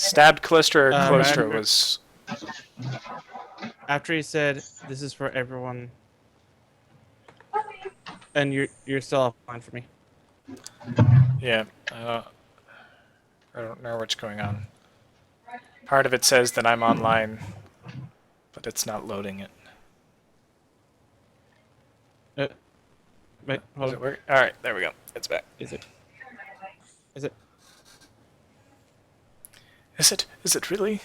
Stabbed Callisto or Callisto After, was... after he said, "This is for everyone," and you're still offline for me. Yeah, I don't know what's going on. Part of it says that I'm online, but it's not loading it. Wait, hold Does on. it work? Alright, there we go. It's back. Is it? Is it? Is it? Is it really?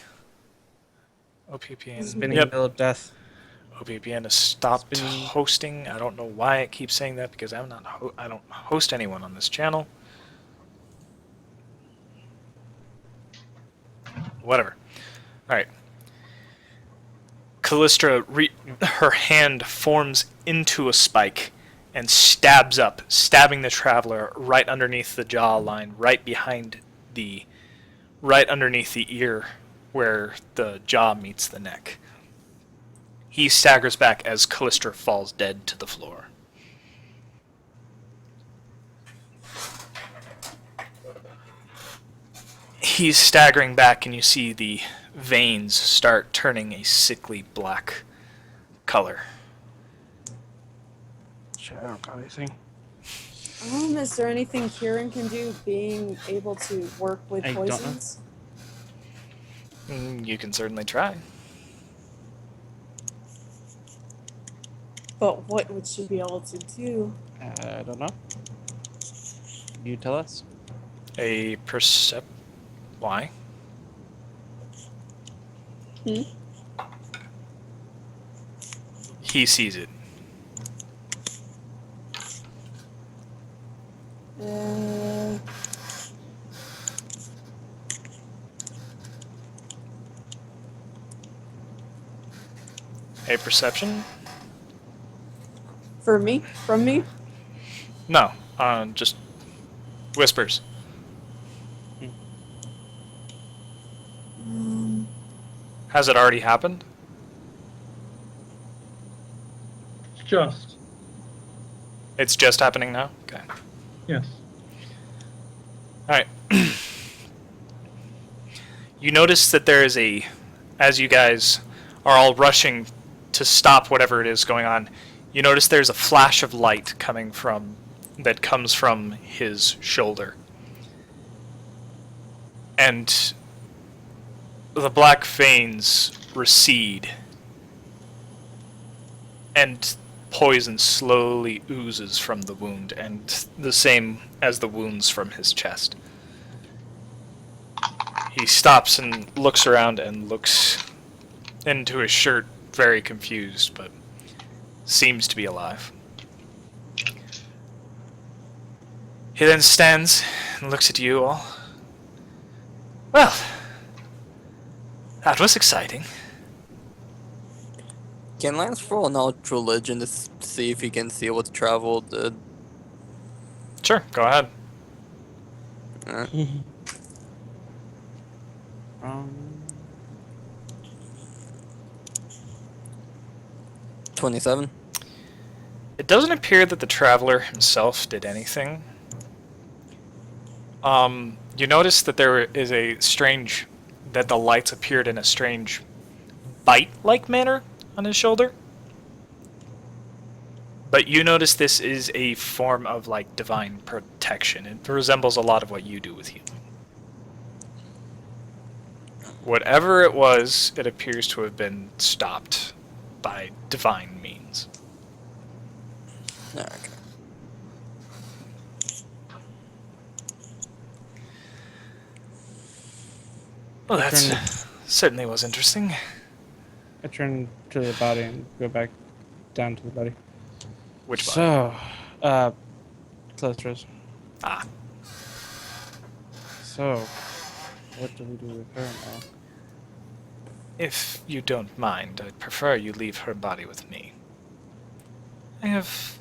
OPPN. Spinning Yep. wheel of death. OPPN has stopped Spinning. hosting. I don't know why it keeps saying that because I'm not. I don't host anyone on this channel. Whatever. All right. Callistra, her hand forms into a spike and stabs up, stabbing the traveler right underneath the jawline, right underneath the ear, where the jaw meets the neck. He staggers back as Callistra falls dead to the floor. He's staggering back, and you see the veins start turning a sickly black color. Shit, I don't got anything. Is there anything Kieran can do being able to work with I don't know. poisons? You can certainly try. But what would she be able to do? I don't know. You tell us. A percept... Why? He sees it. A perception? For me? From me? No, just whispers. Has it already happened? Just. It's just happening now? Okay. Yes. Alright. You notice that there is as you guys are all rushing to stop whatever it is going on, you notice there's a flash of light that comes from his shoulder. And the black veins recede, and poison slowly oozes from the wound, and the same as the wounds from his chest. He stops and looks around and looks into his shirt, very confused, but seems to be alive. He then stands and looks at you all. Well, that was exciting. Can Lance roll an out religion to see if he can see what the travel did? Sure, go ahead. Um, 27. It doesn't appear that the traveler himself did anything. You notice that there is that the lights appeared in a strange bite-like manner on his shoulder. But you notice this is a form of, like, divine protection. It resembles a lot of what you do with healing. Whatever it was, it appears to have been stopped by divine means. Okay. Well, that certainly was interesting. I turn to the body and go back down to the body. Which body? So, Callistra's. Ah. So, what do we do with her now? If you don't mind, I'd prefer you leave her body with me. I have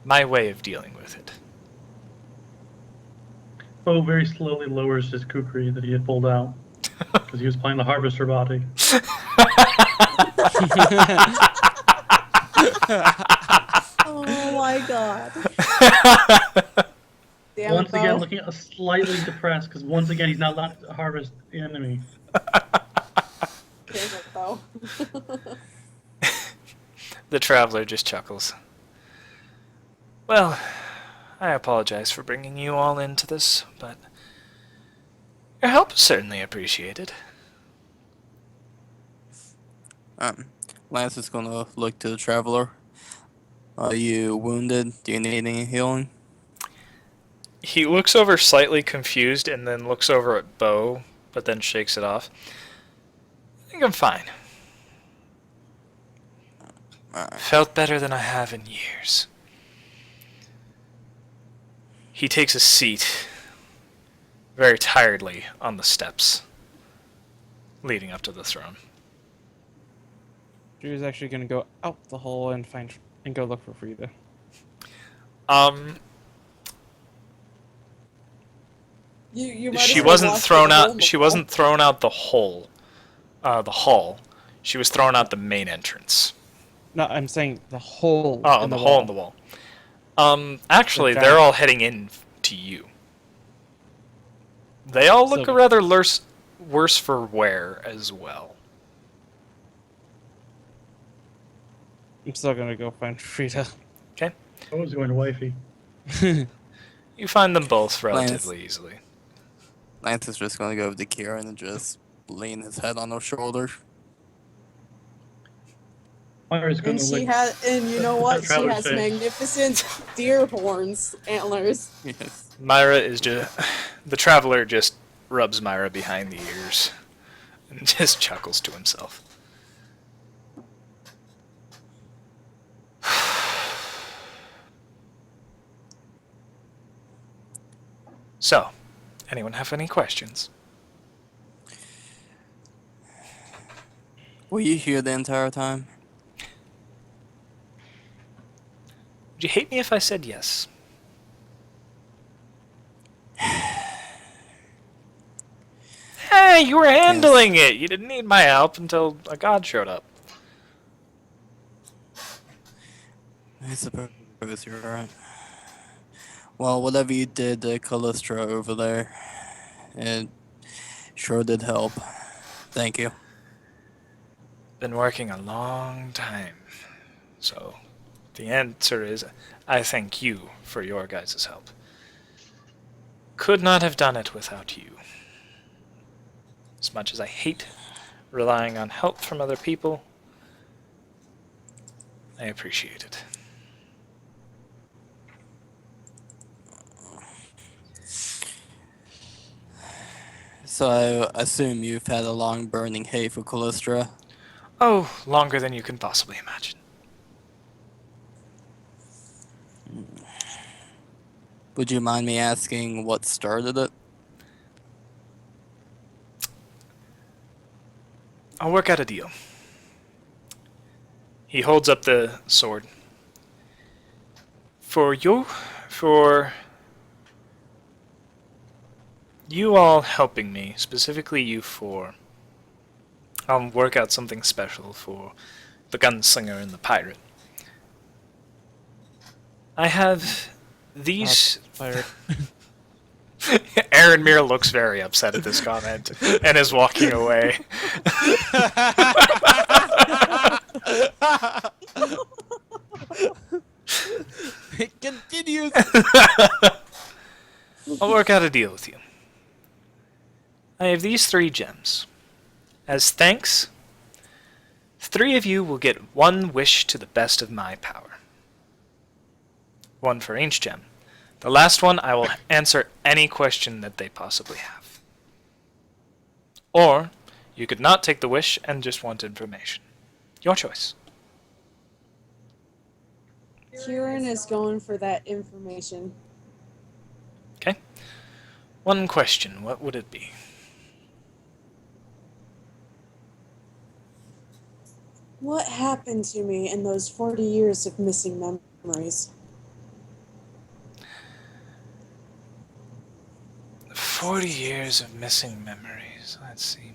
my way of dealing with it. Bo very slowly lowers his kukri that he had pulled out because he was playing the harvester body. Oh my god. Damn Once it, again, Bo. looking slightly depressed because once again he's not allowed to harvest the enemy. Damn it, Bo. The traveler just chuckles. Well, I apologize for bringing you all into this, but your help is certainly appreciated. Um, Lance is gonna look to the traveler. Are you wounded? Do you need any healing? He looks over slightly confused and then looks over at Bo, but then shakes it off. I think I'm fine. Alright. Felt better than I have in years. He takes a seat very tiredly on the steps leading up to the throne. Drew's actually gonna go out the hole and go look for Frida. You might She as well wasn't walk thrown through the hole out. in the She wall. wasn't thrown out the hole, the hall. She was thrown out the main entrance. No, I'm saying the hole. Oh, in the the hole wall. in the wall. Actually, The they're giant- all heading in to you. They all look So- rather worse for wear as well. I'm still gonna go find Frida. Okay, I was going to wifey. you find them both Lance. relatively easily. Lance is just gonna go over to Kieran and just lean his head on her shoulder. Myra's going And to she lick has, and you know that what? She traveler's has face. magnificent deer horns, antlers. Yes. Myra is just... The traveler just rubs Myra behind the ears and just chuckles to himself. So, anyone have any questions? Were you here the entire time? Would you hate me if I said yes? Hey, you were handling it! You didn't need my help until a god showed up. I suppose you're right. Well, whatever you did to Callistra over there, it sure did help. Thank you. Been working a long time. So, the answer is, I thank you for your guys' help. Could not have done it without you. As much as I hate relying on help from other people, I appreciate it. So I assume you've had a long burning hate for Callistra. Oh, longer than you can possibly imagine. Would you mind me asking what started it? I'll work out a deal. He holds up the sword. For you all helping me, specifically you four, I'll work out something special for the gunslinger and the pirate. I have these... Pirate. Aaron Mir looks very upset at this comment and is walking away. It continues. I'll work out a deal with you. I have these 3 gems. As thanks, 3 of you will get 1 wish to the best of my power. 1 for each gem. The last one, I will answer any question that they possibly have. Or, you could not take the wish and just want information. Your choice. Kieran is going for that information. Okay? 1 question, what would it be? What happened to me in those 40 years of missing memories? 40 years of missing memories. Let's see.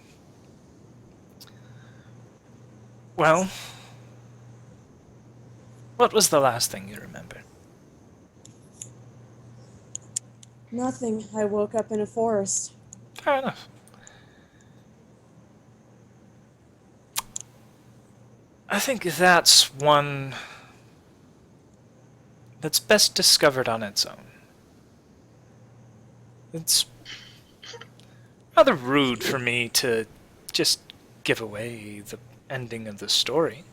Well, what was the last thing you remember? Nothing. I woke up in a forest. Fair enough. I think that's one that's best discovered on its own. It's rather rude for me to just give away the ending of the story.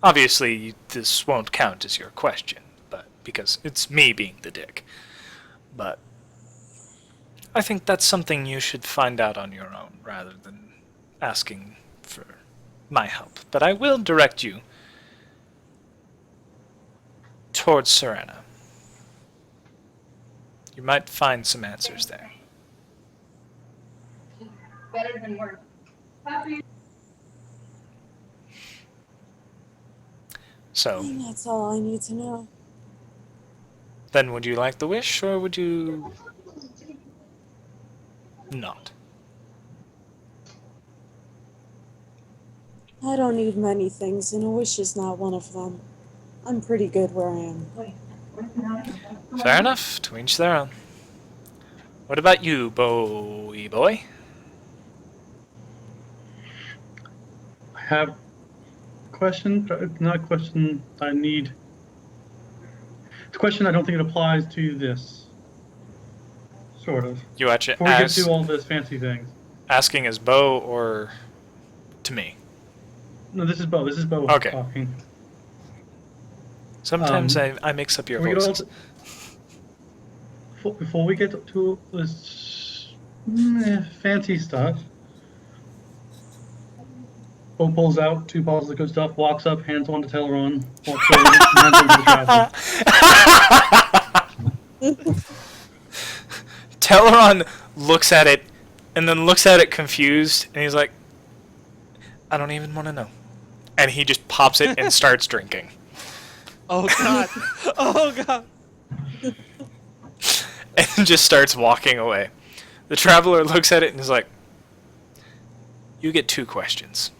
Obviously, this won't count as your question, but because it's me being the dick. But I think that's something you should find out on your own rather than asking for my help. But I will direct you towards Serena. You might find some answers there. Better than work. So, And that's all I need to know. then would you like the wish, or would you not? I don't need many things, and a wish is not one of them. I'm pretty good where I am. Fair enough, to each their own. What about you, Bowie boy? I have a question, but it's not a question I need. It's a question I don't think it applies to this. Sort of. You actually Before we get to all this fancy things. asking as Bo or to me? No, this is Bo. This is Bo Okay. talking. Sometimes I mix up your Before we get all voices. before we get to this fancy stuff, Bo pulls out 2 bottles of good stuff, walks up, hands one to Teleron, walks over, and hands one to the traveler. Teleron looks at it and then looks at it confused, and he's like, I don't even want to know. And he just pops it and starts drinking. Oh god. Oh god. And just starts walking away. The traveler looks at it and is like, you get 2 questions.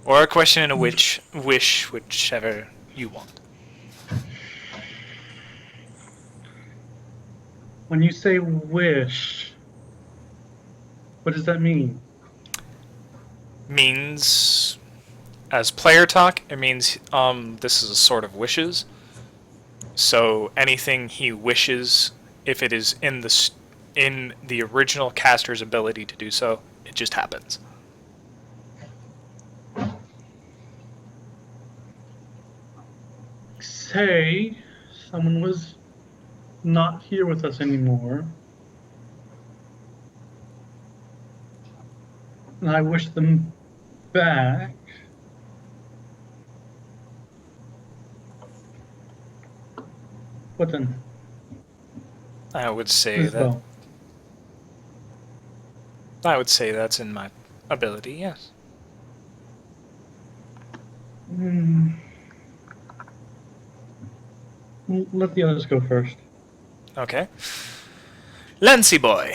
Or a question and a wish, whichever you want. When you say wish, what does that mean? Means, as player talk, it means this is a sort of wishes. So anything he wishes, if it is in the original caster's ability to do so, it just happens. Say someone was not here with us anymore, and I wish them back. What then? I would say This that Bo. I would say that's in my ability. Yes. Hmm. Let the others go first. Okay. Lancy boy.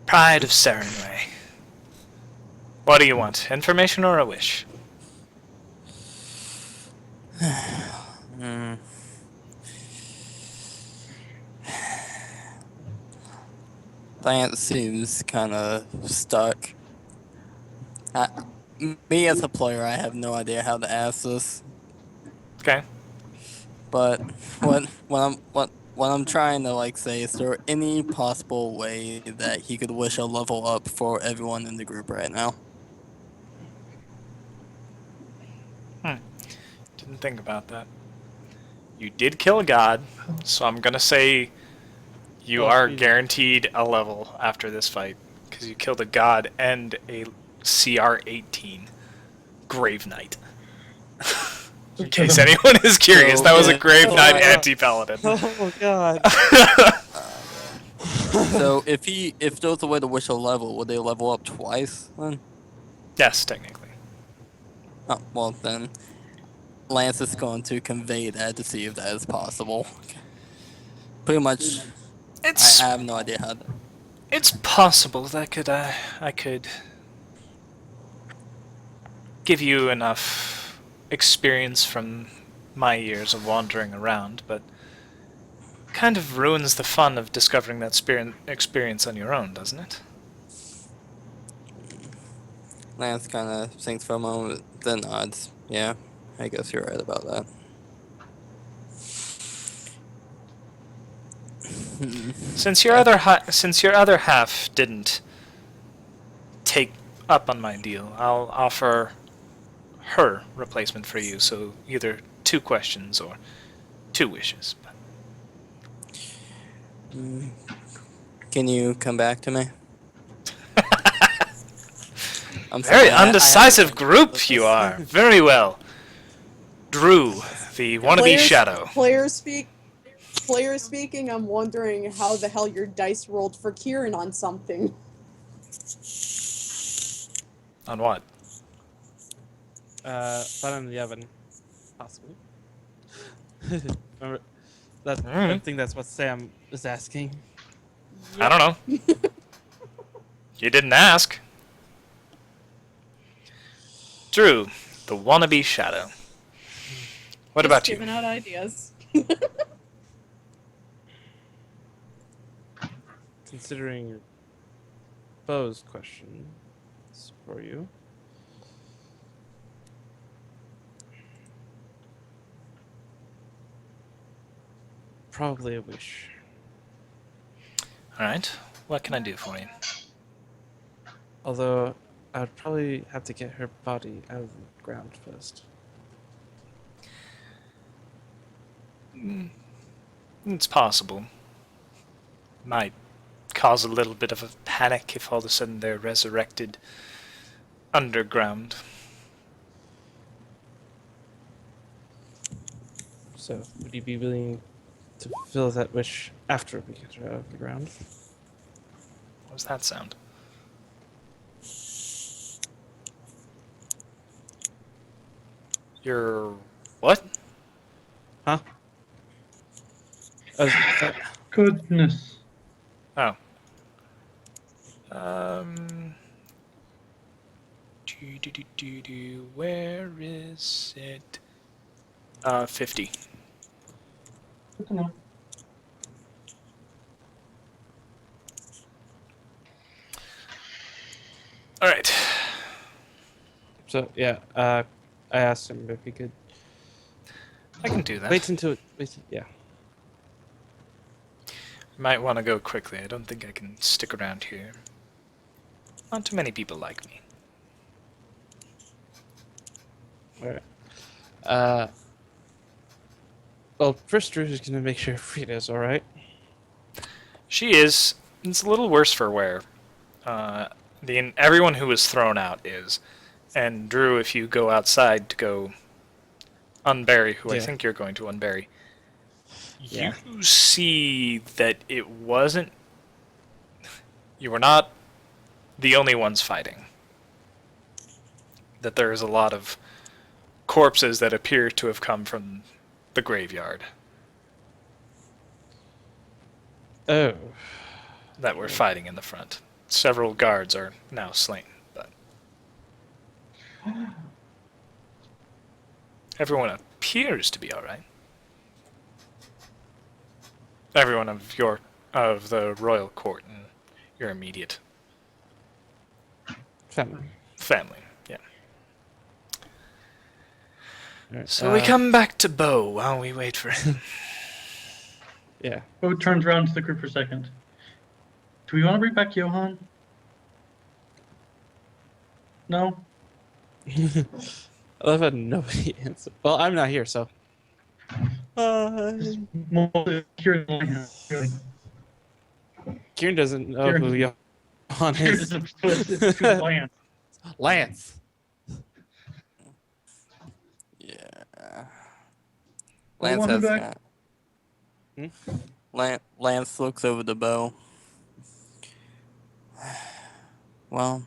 Pride of Serenway. What do you want? Information or a wish? Hmm. Lance seems kind of stuck. I, Me as a player, I have no idea how to ask this. Okay. But what I'm trying to like say is there any possible way that he could wish a level up for everyone in the group right now? Didn't think about that. You did kill a god, so I'm gonna say you Oh, are Jesus. guaranteed a level after this fight because you killed a god and a CR 18 Grave Knight. In case anyone is curious, that was a Grave Knight anti-paladin. Oh god. So if there was a way to wish a level, would they level up twice then? Yes, technically. Oh, well then, Lance is going to convey that to see if that is possible. Pretty much, It's I have no idea how. it's possible that I could give you enough experience from my years of wandering around, but kind of ruins the fun of discovering that experience on your own, doesn't it? Lance kind of thinks for a moment, then nods. Yeah, I guess you're right about that. Since your other half didn't take up on my deal, I'll offer her replacement for you. So either 2 questions or 2 wishes. Can you come back to me? I'm Very sorry, I have to undecisive think group about you this. are. Very well. Drew, the wannabe shadow. Player speaking, I'm wondering how the hell your dice rolled for Kieran on something. On what? Fun in the oven, possibly. Remember, I Mm, think that's what Sam is asking. I don't know. You didn't ask. Drew, the wannabe shadow. What Just about you? giving out ideas. Considering Bo's question for you. Probably a wish. All right. What can I do for you? Although I'd probably have to get her body out of the ground first. It's possible. Might cause a little bit of a panic if all of a sudden they're resurrected underground. So, would you be willing to fulfill that wish after we get her out of the ground? What does that sound? You're what? Huh? Uh, Goodness. Oh. Um. Where is it? 50. Good to know. All right. so yeah, I asked him if he could I can do that. yeah. Might want to go quickly. I don't think I can stick around here. Not too many people like me. All right. Well, first Drew is gonna make sure Frida's all right. She is. It's a little worse for wear. Everyone who was thrown out is. And Drew, if you go outside to go unbury, who I Yeah. think you're going to unbury, Yeah. you see that it wasn't. You were not the only ones fighting. That there is a lot of corpses that appear to have come from the graveyard Oh. that were fighting in the front. Several guards are now slain, but everyone appears to be all right. Everyone of the royal court and your immediate Family. family. Yeah. All right. So we come back to Bo while we wait for him. Yeah. Bo turns around to the group for a second. Do we want to bring back Johan? No? I love how nobody answered. Well, I'm not here, so. Mostly Kieran Lang. Kieran doesn't know Kieran- who Johan Kieran is. is it's too bland. Lance. Yeah. What do you Lance want him has back? that. Lance looks over the bow. Well,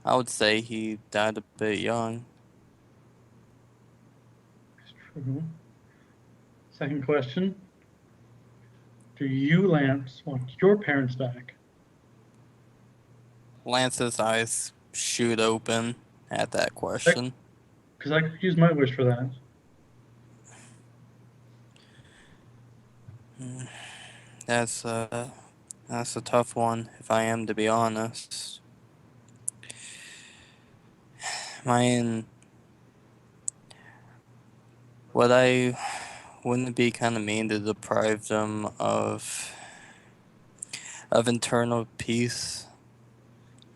I would say he died a bit young. True. Second question. Do you, Lance, want your parents back? Lance's eyes shoot open at that question. Because I could use my wish for that. That's a tough one, if I am to be honest. Mine, wouldn't it be kind of mean to deprive them of internal peace?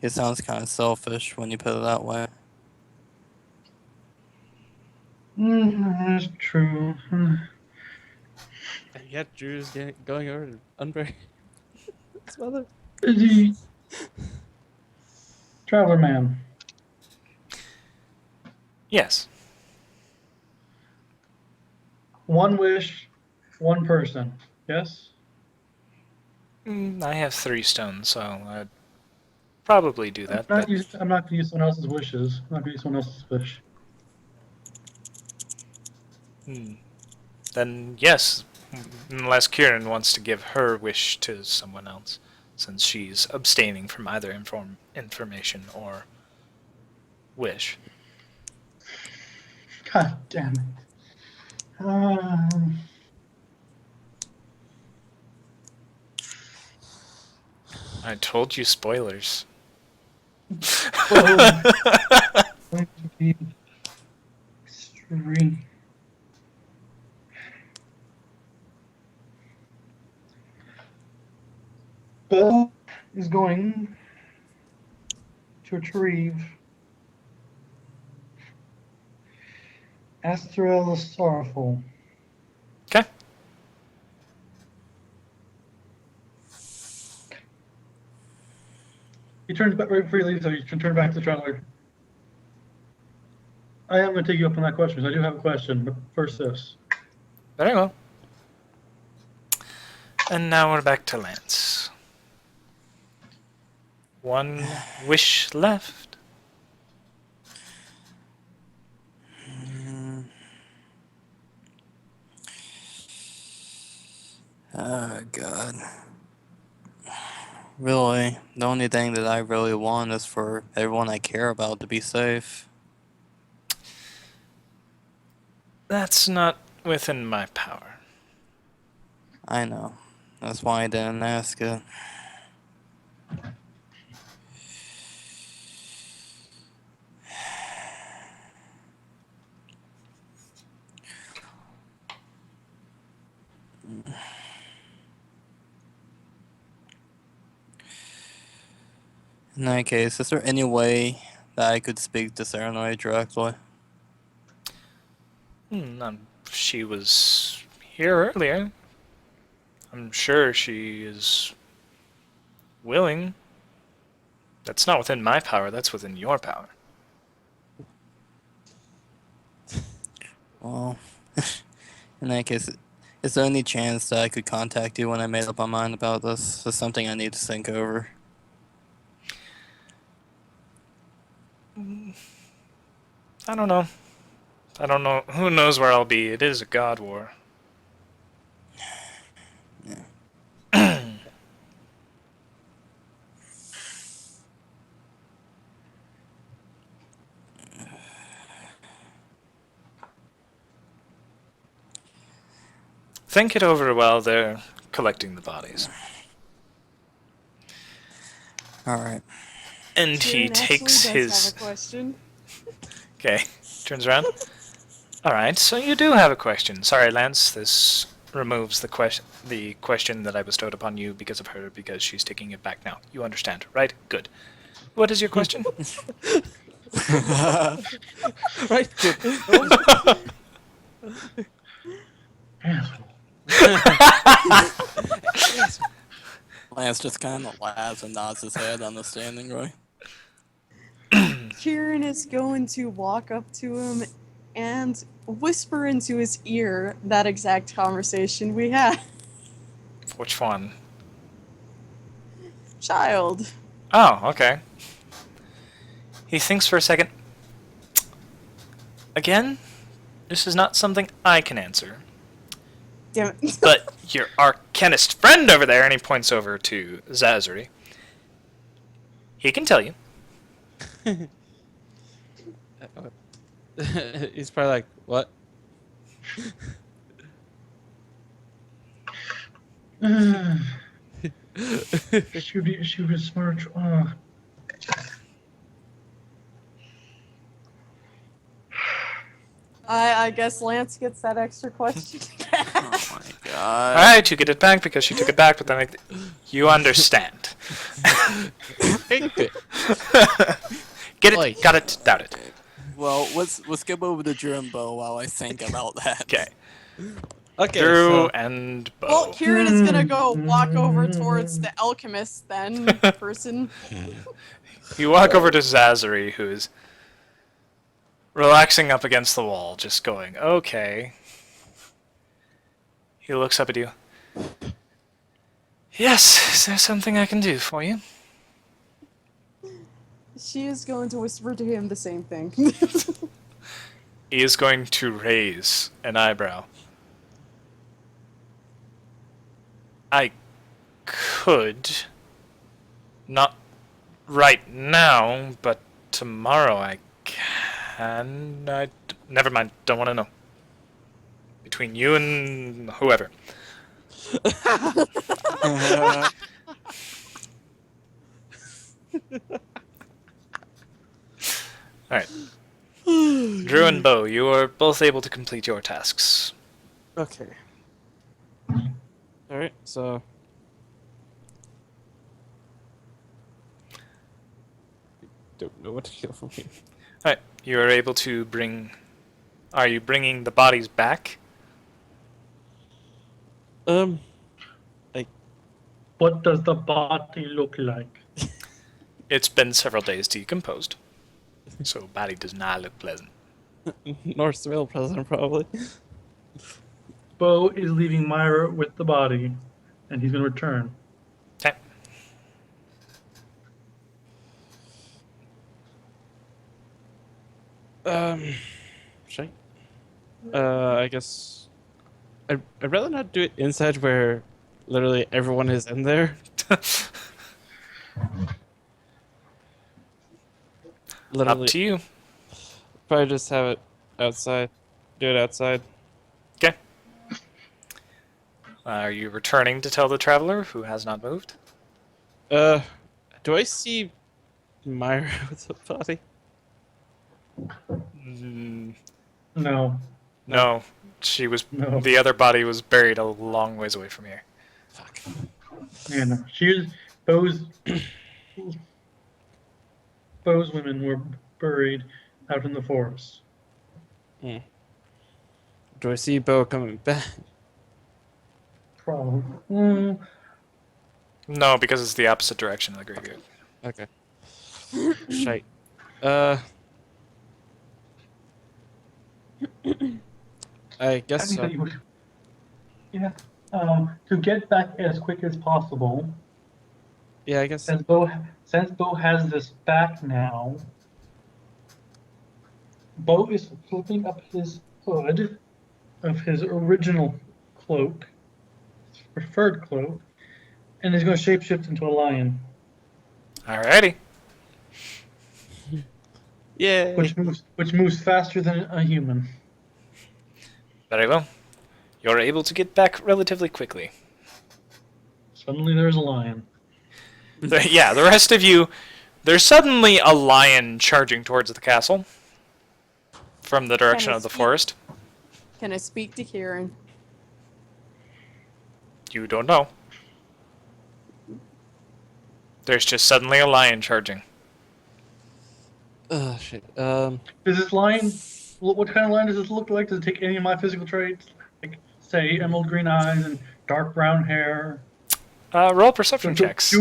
It sounds kind of selfish when you put it that way. That's true. And yet Drew's going over to unbury his mother. The Traveler Man. Yes. One wish, one person. Yes? I have 3 stones, so I'd probably do that. But I'm not going to use someone else's wishes. I'm not going to use someone else's wish. then yes, unless Kieran wants to give her wish to someone else, since she's abstaining from either information or wish. God damn it. I told you spoilers. Going to be extreme. Belle is going to retrieve Astrel the Sorrowful. Okay. He turns back right before he leaves, so you can turn back to the traveler. I am going to take you up on that question, so I do have a question, but first this. Very well. And now we're back to Lance. 1 wish left. Oh, God. Really, the only thing that I really want is for everyone I care about to be safe. That's not within my power. I know. That's why I didn't ask it. In that case, is there any way that I could speak to Serenoi directly? She was here earlier. I'm sure she is willing. That's not within my power, that's within your power. Well, in that case, is there any chance that I could contact you when I made up my mind about this? It's something I need to think over. I don't know. I don't know. Who knows where I'll be? It is a god war. Think it over while they're collecting the bodies. Alright. And he Kieran takes actually does his... have a question. Okay, turns around. Alright, so you do have a question. Sorry, Lance, this removes the question that I bestowed upon you because of her, because she's taking it back now. You understand, right? Good. What is your question? Right. Good. Lance just kind of laughs and nods his head, understanding, right? Kieran is going to walk up to him and whisper into his ear that exact conversation we had. Which one? Child. Oh, okay. He thinks for a second. Again, this is not something I can answer. Damn it. But your arcanist friend over there, and he points over to Zazuri, he can tell you. He's probably like, what? Shoot a smart. I guess Lance gets that extra question. Oh my god. Alright, you get it back because she took it back, but then you understand. Okay. Get it, Oi. got it, doubt it. Well, let's skip over the Jimbo while I think about that. Okay. Okay. Drew So, and Bo. Well, Kieran is gonna go walk over towards the alchemist then person. You walk over to Zazari, who's relaxing up against the wall, just going, okay. He looks up at you. Yes, is there something I can do for you? She is going to whisper to him the same thing. He is going to raise an eyebrow. I could. Not right now, but tomorrow I can. Never mind, don't want to know. Between you and whoever. Alright. Drew and Bo, you are both able to complete your tasks. okay. All right. So. Don't know what to kill from here. Alright, you are able to bring... Are you bringing the bodies back? What does the body look like? It's been several days decomposed. So body does not look pleasant. North Smell president probably. Bo is leaving Myra with the body, and he's going to return. Okay. Should I guess I'd rather not do it inside where literally everyone is in there. Literally, Up to you. probably just have it outside. Do it outside. Okay. Are you returning to tell the traveler who has not moved? Do I see Myra with the body? Mm, No. no. She was... No. The other body was buried a long ways away from here. Fuck. Yeah, no. Bo's women were buried out in the forest. Do I see Bo coming back? Probably. No, because it's the opposite direction of the graveyard. Okay. Shite. I guess so. Yeah. To get back as quick as possible, Yeah, I guess. since Bo has this back now, Bo is flipping up his hood of his original cloak, his preferred cloak, and he's going to shapeshift into a lion, Alrighty. Yeah. which moves faster than a human. Very well. You're able to get back relatively quickly. Suddenly there's a lion. Yeah, the rest of you... There's suddenly a lion charging towards the castle. From the direction of the forest. Can I speak to Kieran? You don't know. There's just suddenly a lion charging. Oh shit. Does this lion? What kind of lion does this look like? Does it take any of my physical traits, like say emerald green eyes and dark brown hair? Roll perception Do- checks.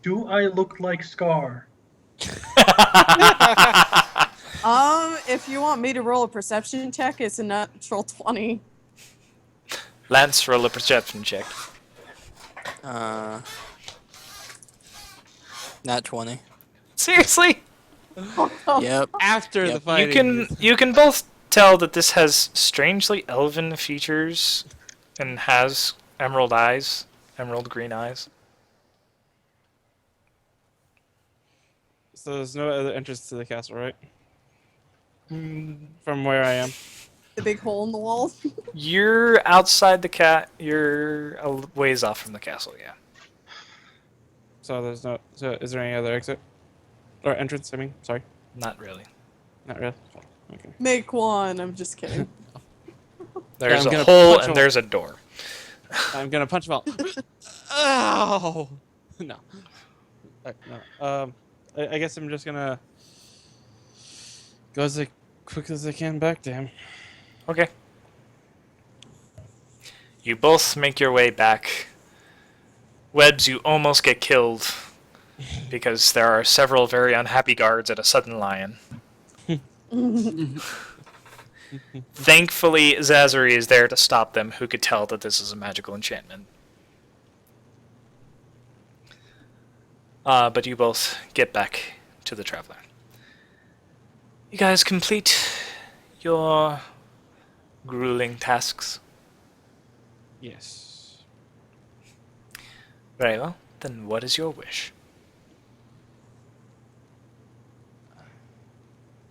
Do I look like Scar? If you want me to roll a perception check, it's a natural 20. Lance, roll a perception check. Not 20. Seriously? Yep. After the Yep. fighting. You can both tell that this has strangely elven features and has emerald eyes, emerald green eyes. So there's no other entrance to the castle, right? from where I am. The big hole in the wall. You're outside the cat. You're a ways off from the castle. Yeah. So there's no. So is there any other exit or entrance? I mean, sorry, Not really. not really. Okay. Make one. I'm just kidding. There's I'm a gonna hole punch and a- there's a door. I'm gonna punch him out. Ow! No. No. I guess I'm just gonna go as quick as I can back to him. Okay. You both make your way back. Webbs, you almost get killed because there are several very unhappy guards at a sudden lion. Thankfully, Zazari is there to stop them, who could tell that this is a magical enchantment. But you both get back to the Traveler. You guys complete your grueling tasks. Yes. Very well. Then what is your wish?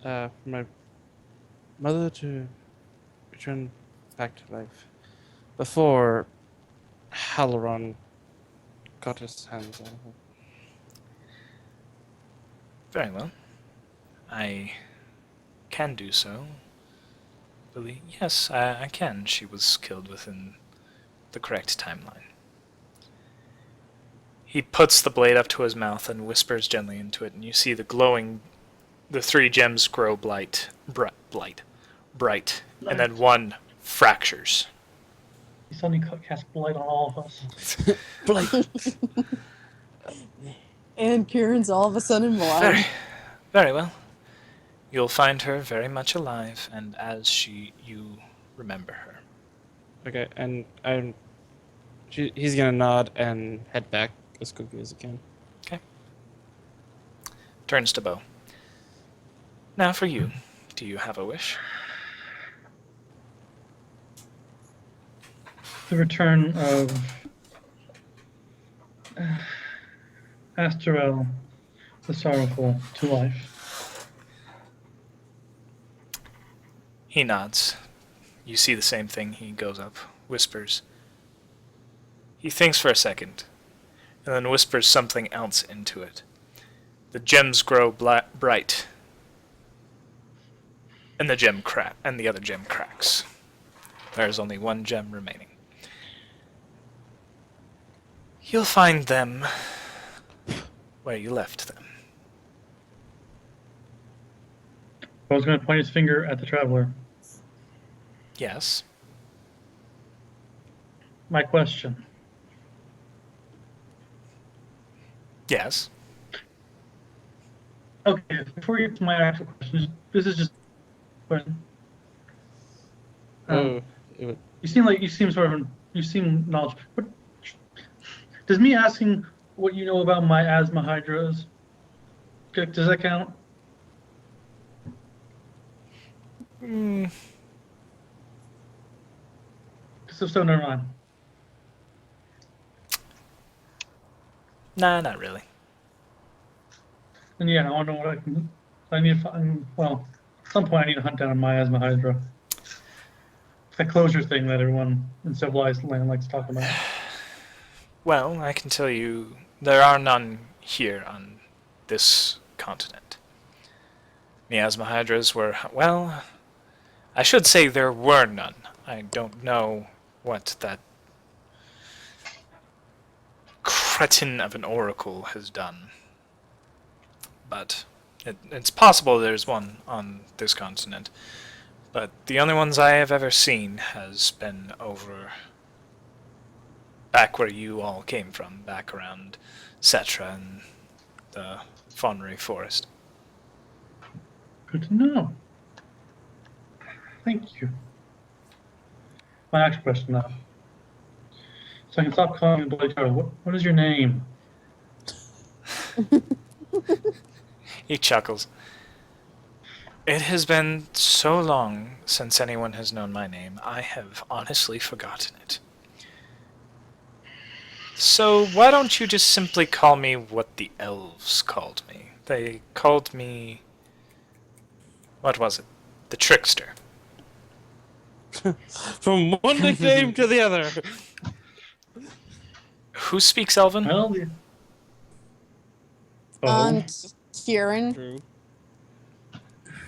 For my mother to return back to life before Halaron got his hands on her. Very well. I can do so. Yes, I can. She was killed within the correct timeline. He puts the blade up to his mouth and whispers gently into it, and you see the 3 gems grow bright, and then one fractures. He suddenly cast blight on all of us. And Kieran's all of a sudden blind. Very, very well. You'll find her very much alive, and as you remember her. Okay, and he's gonna nod and head back as quickly as he can. Okay. Turns to Bo. Now for you. Do you have a wish? The return of Astarel, the Sorrowful, to life. He nods. You see the same thing. He goes up, whispers. He thinks for a second, and then whispers something else into it. The gems grow bright, and the other gem cracks. There is only one gem remaining. You'll find them where you left them. I was going to point his finger at the Traveler. Yes. My question. Yes. Okay, before we get to my actual question, this is just a question. Oh, it would. You seem knowledgeable. But does me asking what you know about miasma hydras, does that count? So never mind. Nah, not really. And yeah, I want to know what I need to find. Well, at some point I need to hunt down a miasma hydra. That closure thing that everyone in civilized land likes to talk about. Well, I can tell you there are none here on this continent. Miasma hydras were, well, I should say there were none. I don't know what that cretin of an oracle has done. But it's possible there's one on this continent. But the only ones I have ever seen has been over back where you all came from, back around Cetra and the Fonry Forest. Good to know. Thank you. My next question now. So I can stop calling you Bloody Turtle. What is your name? He chuckles. It has been so long since anyone has known my name, I have honestly forgotten it. So why don't you just simply call me what the elves called me? They called me... what was it? the trickster. From one nickname to the other. Who speaks Elven? Well, yeah. Um, Oh, Kieran. True.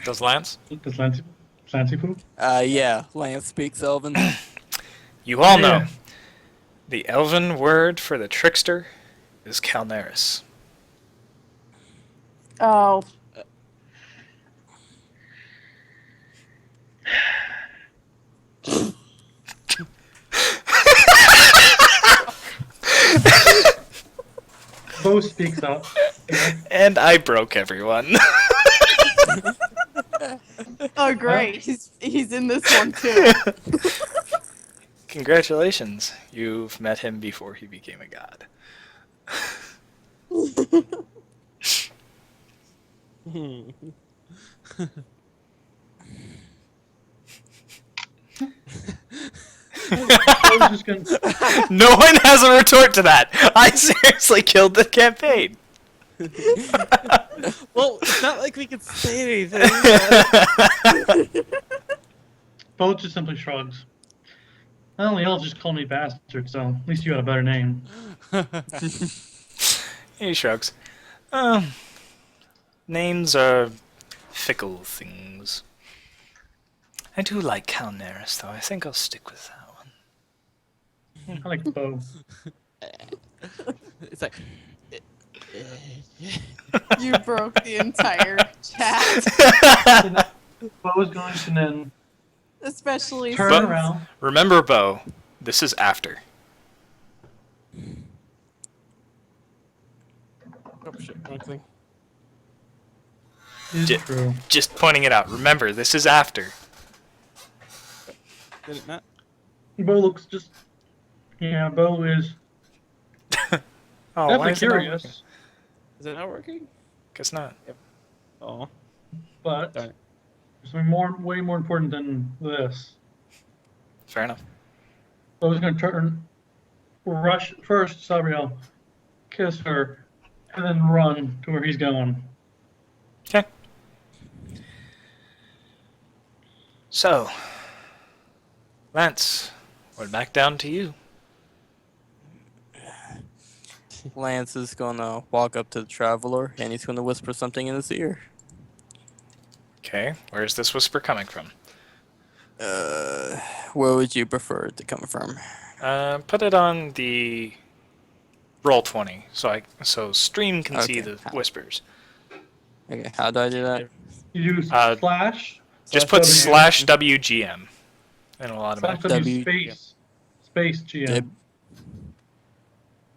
Does Lance? does Lancy poop? Yeah, Lance speaks Elven. You all Yeah. know. The Elven word for the trickster is Calneris. Oh, Bo speaks up. Yeah. And I broke everyone. oh, great. He's in this one too. Congratulations. You've met him before he became a god. I was just gonna. No one has a retort to that. I seriously killed the campaign. Well, it's not like we could say anything. Bo just simply shrugs. Well, y'all just call me bastard, so at least you got a better name. He shrugs. Names are fickle things. I do like Calneris, though. I think I'll stick with that one. I like Bo. It's like. You broke the entire chat, Bo is going to then especially turn But- around. Remember, Bo, this is after. Oh shit! Wrong thing. Is J- true. Just pointing it out. Remember, this is after. Did it not? Bo looks just. Yeah, Bo is Oh, definitely is it not working? curious, Is it not working? Guess not. Oh. but Darn it. there's something way more important than this. Fair enough. Bo's going to rush first, Sabriel, kiss her, and then run to where he's going. Okay. So, Lance, we're back down to you. Lance is gonna walk up to the traveler and he's gonna whisper something in his ear. Okay, where's this whisper coming from? Where would you prefer it to come from? Put it on the roll 20, so stream can see Okay. the whispers. Okay, how do I do that? You use Uh, slash Just put W. /WGM, and it'll slash automatically. W W- space GM. Dib-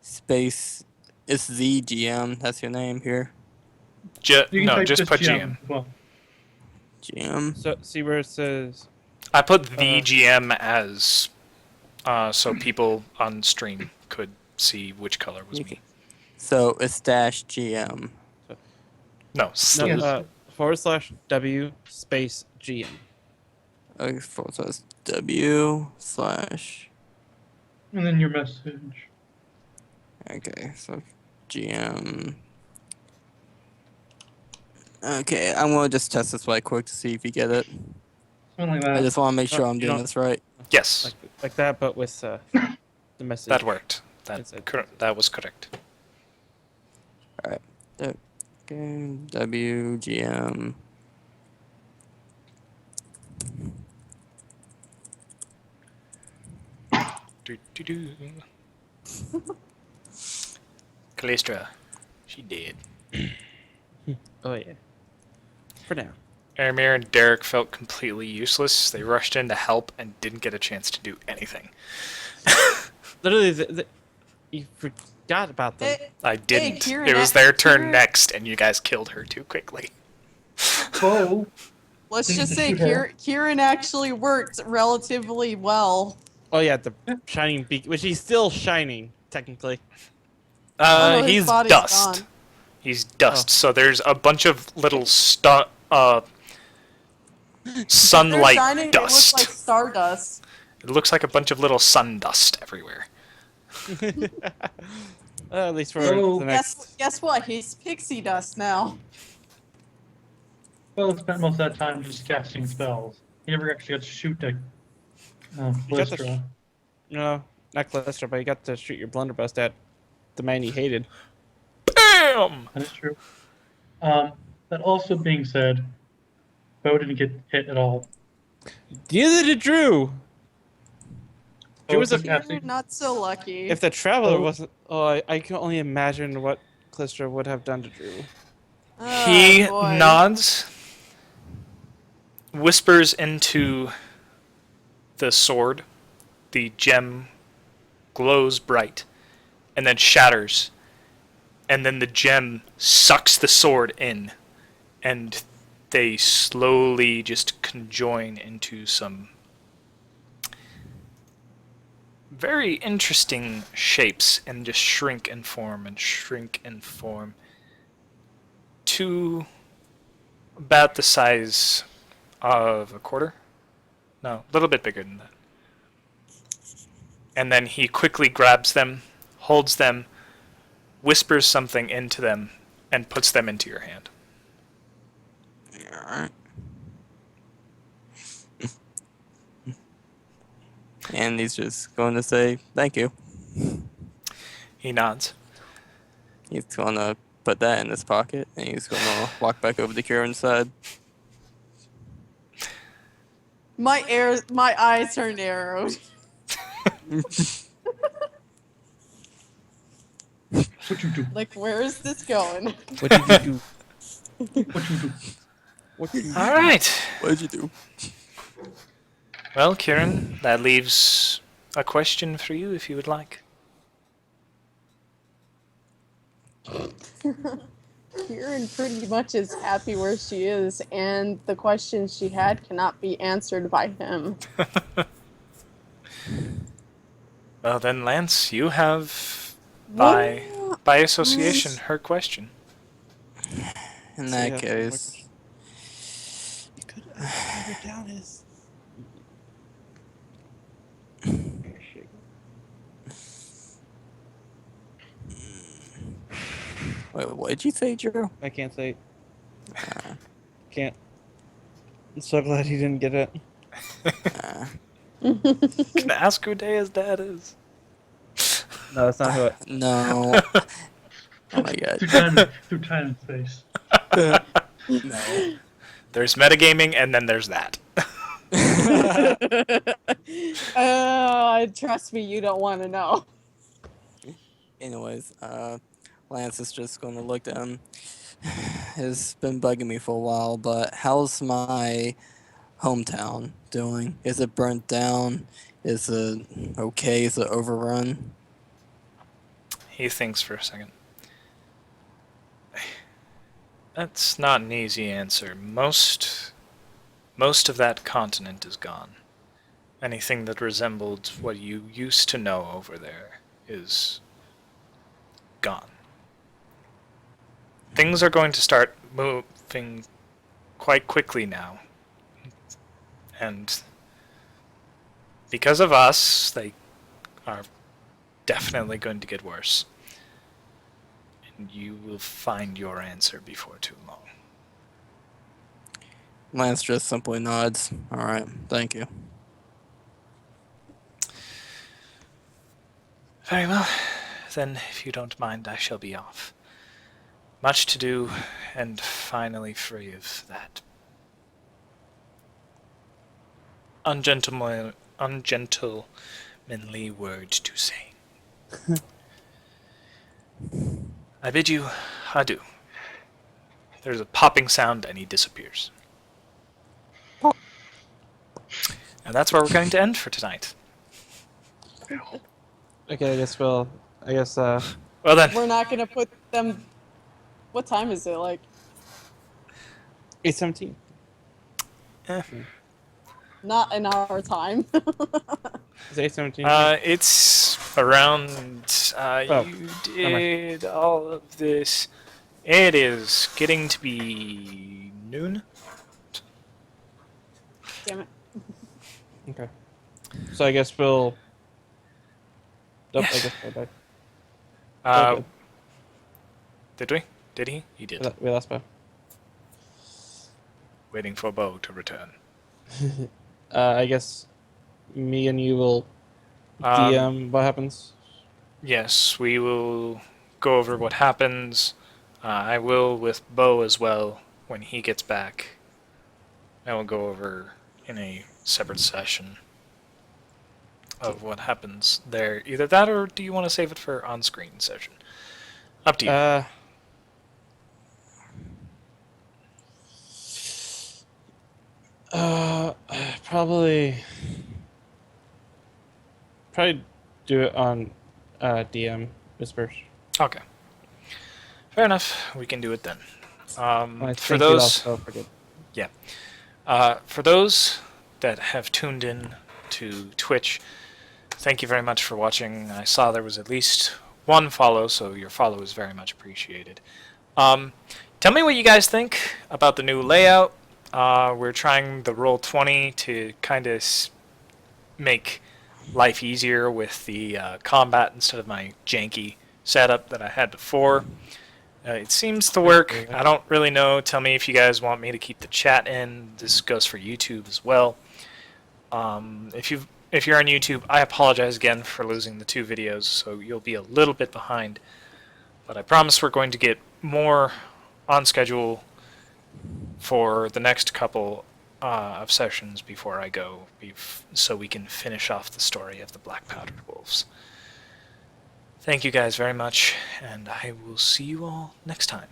Space. It's the GM. That's your name here. You can No, type just put GM. as well. GM. So see where it says. I put the GM as so people on stream could see which color was me. So it's dash GM. No, No, Yes. /W space GM. Okay, so it's W slash. And then your message. Okay, so GM. Okay, I'm gonna just test this right quick to see if you get it. Something like I that. just want to make sure No, I'm you doing don't- this right. yes, Like that, but with the message. that worked. It's a- That was correct. Okay, WGM. Do. Callistra, she did. Oh yeah. For now. Aramir and Derek felt completely useless. They rushed in to help and didn't get a chance to do anything. Literally, you forgot about them. I didn't. Kieran, It was their turn Kieran- next, and you guys killed her too quickly. Bo, Let's Didn't just say shoot her. Kieran actually worked relatively well. Oh yeah, the shining beak, which he's still shining technically. Oh, no, his He's body's dust. gone. He's dust. Oh. So there's a bunch of little sunlight They're shining, they look dust. like stardust. It looks like a bunch of little sun dust everywhere. At least for Oh. the next. Guess what? He's pixie dust now. Well, spent most of that time just casting spells. He never actually got to shoot the You got the Callistra. No, not Callister, but you got to shoot your blunderbuss at the man you hated. Bam! That is true. That also being said, Bo didn't get hit at all. Neither did Drew. Drew Bo was a. took You're absolutely not so lucky. If the traveler Oh. wasn't, oh, I can only imagine what Callister would have done to Drew. He boy. nods, whispers into the sword. The gem glows bright, and then shatters. And then the gem sucks the sword in, and they slowly just conjoin into some very interesting shapes and just shrink and form and shrink and form to about the size of a quarter. No, a little bit bigger than that. And then he quickly grabs them, holds them, whispers something into them, and puts them into your hand. Alright. And he's just going to say thank you. He nods. He's going to put that in his pocket, and he's going to walk back over to Kieran's side. My eyes are narrowed. What you do? Like, where is this going? What did you do? What you do? What did you do? All right. What did you do? Well, Kieran, that leaves a question for you if you would like. Kieran pretty much is happy where she is, and the questions she had cannot be answered by him. Well, then, Lance, you have, by association, her question. In So that yeah, case, You could have it down as. wait, what did you say, Drew? I can't say. Can't. I'm so glad he didn't get it. Can I ask who Daya's dad is? No, that's not who it. No. Oh my god. Through time and space. No. There's metagaming, and then there's that. Trust me, you don't want to know. Anyways, Lance is just going to look at him. It's been bugging me for a while, but how's my hometown doing? Is it burnt down? Is it okay? Is it overrun? He thinks for a second. That's not an easy answer. Most of that continent is gone. Anything that resembled what you used to know over there is gone. Things are going to start moving quite quickly now. And because of us, they are definitely going to get worse. And you will find your answer before too long. Lance just simply nods. Alright, thank you. Very well. Then, if you don't mind, I shall be off. Much to do, and finally free of that ungentlemanly word to say. I bid you adieu. There's a popping sound, and he disappears. And that's where we're going to end for tonight. Okay, I guess we'll. I guess. Well then, We're not gonna put them. What time is it? Like 8:17. not in our time. Is it 8:17? it's around. Oh, You never did all of this. It is getting to be noon. Damn it. Okay. So I guess we'll. Nope, Yes. I guess we'll die. Uh, did we? Did he? He did. We lost Bo. waiting for Bo to return. I guess me and you will DM what happens. Yes, we will go over what happens. I will with Bo as well when he gets back. I will go over in a separate session of what happens there. Either that, or do you want to save it for on-screen session? Up to you. Uh, probably do it on DM Whispers. Okay. Fair enough. We can do it then. I For think you'll those, also forget. yeah. For those that have tuned in to Twitch, thank you very much for watching. I saw there was at least one follow, so your follow is very much appreciated. Tell me what you guys think about the new layout. We're trying the Roll20 to kind of make life easier with the combat instead of my janky setup that I had before. It seems to work. I don't really know. Tell me if you guys want me to keep the chat in. This goes for YouTube as well. If you're on YouTube, I apologize again for losing the 2 videos, so you'll be a little bit behind. But I promise we're going to get more on schedule for the next couple of sessions before I go, so we can finish off the story of the Black Powdered Wolves. Thank you guys very much, and I will see you all next time.